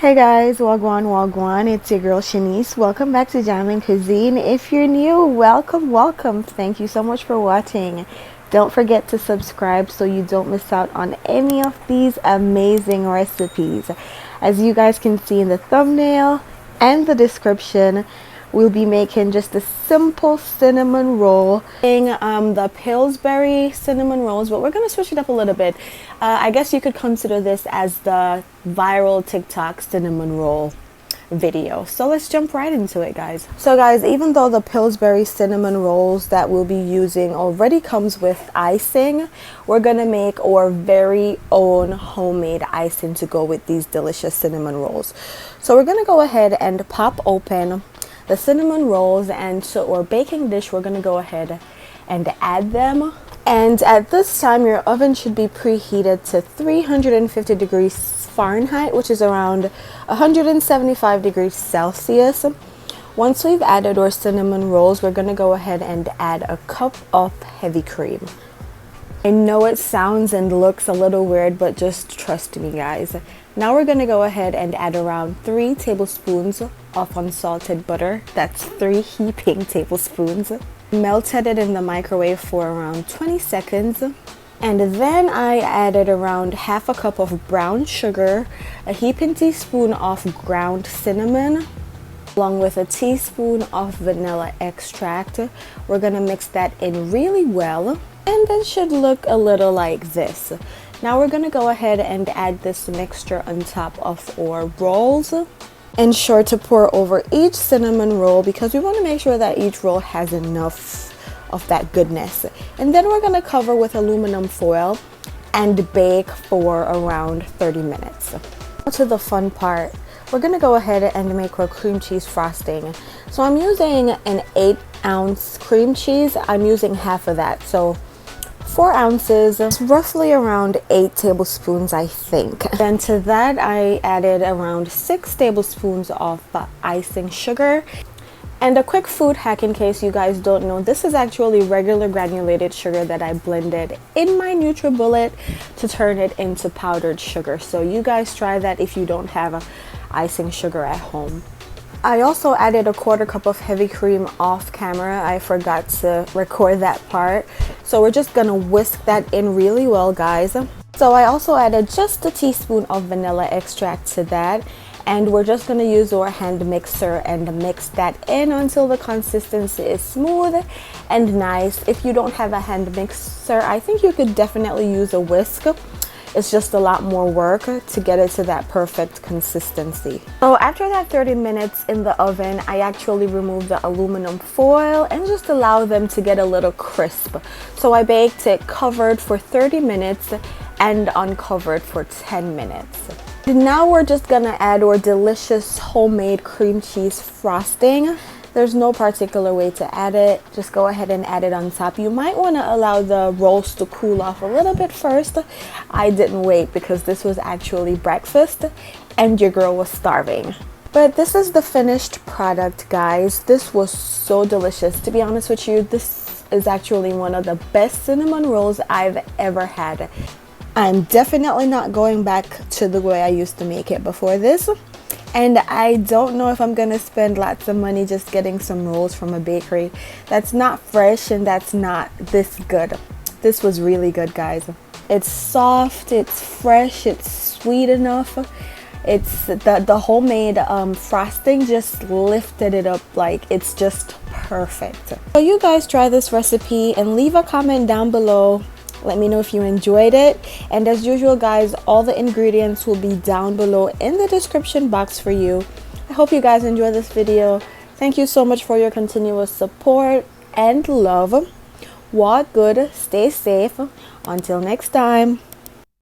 Hey guys, wagwan wagwan, it's your girl Shanice. Welcome back to Jamaican Cuisine. If you're new, welcome. Thank you so much for watching. Don't forget to subscribe so you don't miss out on any of these amazing recipes. As you guys can see in the thumbnail and the description, we'll be making just a simple cinnamon roll. The Pillsbury cinnamon rolls, but we're going to switch it up a little bit. I guess you could consider this as the viral TikTok cinnamon roll video. So let's jump right into it, guys. So guys, even though the Pillsbury cinnamon rolls that we'll be using already comes with icing, we're going to make our very own homemade icing to go with these delicious cinnamon rolls. So we're going to go ahead and pop open the cinnamon rolls, and to our baking dish we're going to go ahead and add them. And at this time your oven should be preheated to 350 degrees Fahrenheit, which is around 175 degrees Celsius. Once we've added our cinnamon rolls, we're going to go ahead and add a cup of heavy cream. I know it sounds and looks a little weird, but just trust me, guys. Now we're going to go ahead and add around 3 tablespoons of unsalted butter. That's 3 heaping tablespoons. Melted it in the microwave for around 20 seconds. And then I added around half a cup of brown sugar, a heaping teaspoon of ground cinnamon, along with a teaspoon of vanilla extract. We're going to mix that in really well, and it should look a little like this. Now we're going to go ahead and add this mixture on top of our rolls. Ensure to pour over each cinnamon roll because we want to make sure that each roll has enough of that goodness. And then we're going to cover with aluminum foil and bake for around 30 minutes. Now to the fun part. We're going to go ahead and make our cream cheese frosting. So I'm using an 8-ounce cream cheese. I'm using half of that. So 4 ounces, roughly around 8 tablespoons, I think. Then to that I added around 6 tablespoons of icing sugar. And a quick food hack in case you guys don't know, this is actually regular granulated sugar that I blended in my NutriBullet to turn it into powdered sugar. So you guys try that if you don't have icing sugar at home. I also added a 1/4 cup of heavy cream off camera. I forgot to record that part. So we're just gonna whisk that in really well, guys. So I also added just a teaspoon of vanilla extract to that. And we're just going to use our hand mixer and mix that in until the consistency is smooth and nice. If you don't have a hand mixer, I think you could definitely use a whisk. It's just a lot more work to get it to that perfect consistency. So after that 30 minutes in the oven, I actually removed the aluminum foil and just allow them to get a little crisp. So I baked it covered for 30 minutes and uncovered for 10 minutes. And now we're just gonna add our delicious homemade cream cheese frosting. There's no particular way to add it. Just go ahead and add it on top. You might want to allow the rolls to cool off a little bit first. I didn't wait because this was actually breakfast and your girl was starving. But this is the finished product, guys. This was so delicious. To be honest with you, this is actually one of the best cinnamon rolls I've ever had. I'm definitely not going back to the way I used to make it before this. And I don't know if I'm gonna spend lots of money just getting some rolls from a bakery that's not fresh and that's not this good. This was really good, guys. It's soft, it's fresh, it's sweet enough. It's the homemade frosting just lifted it up, like it's just perfect. So you guys try this recipe and leave a comment down below. Let me know if you enjoyed it. And as usual, guys, all the ingredients will be down below in the description box for you. I hope you guys enjoy this video. Thank you so much for your continuous support and love. Walk good, stay safe. Until next time.